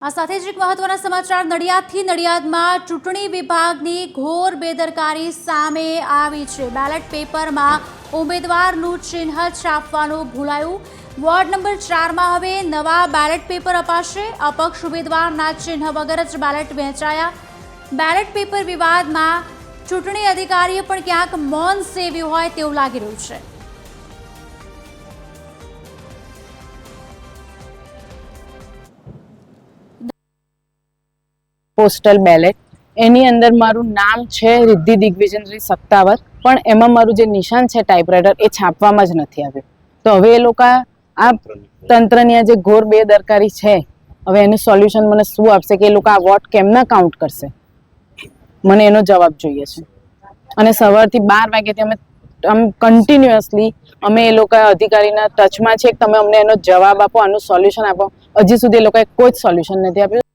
આ સાથે જ એક મહત્વના સમાચાર નડિયાદથી નડિયાદમાં ચૂંટણી વિભાગની ઘોર બેદરકારી સામે આવી છે। બેલેટ પેપરમાં ઉમેદવારનું ચિહ્ન છાપવાનું ભૂલાયું। વોર્ડ નંબર 4માં હવે નવા બેલેટ પેપર અપાશે। અપક્ષ ઉમેદવારના ચિહ્ન વગર જ બેલેટ વહેંચાયા। બેલેટ પેપર વિવાદમાં ચૂંટણી અધિકારીએ પણ ક્યાંક મૌન સેવ્યું હોય તેવું લાગી રહ્યું છે। પોસ્ટલ બેલેટ એની અંદર મારું નામ છે રિદ્ધિ દિગ્વિજયશ્રી સત્તાવત, પણ એમાં મારું જે નિશાન છે ટાઈપરાઇટર એ છાપવામાં જ નથી આવ્યું। તો હવે એ લોકો આ તંત્રની જે ઘોર બેદરકારી છે, હવે એનું સોલ્યુશન મને શું આપશે કે એ લોકો આ વોટ કેમના કાઉન્ટ કરશે? મને એનો જવાબ જોઈએ છે। અને સવારથી 12 વાગ્યાથી અમે કન્ટિન્યુઅસલી અમે એ લોકો અધિકારીના ટચમાં છે કે તમે અમને એનો જવાબ આપો, આનું સોલ્યુશન આપો। હજી સુધી એ લોકોએ કોઈ જ સોલ્યુશન નથી આપ્યું।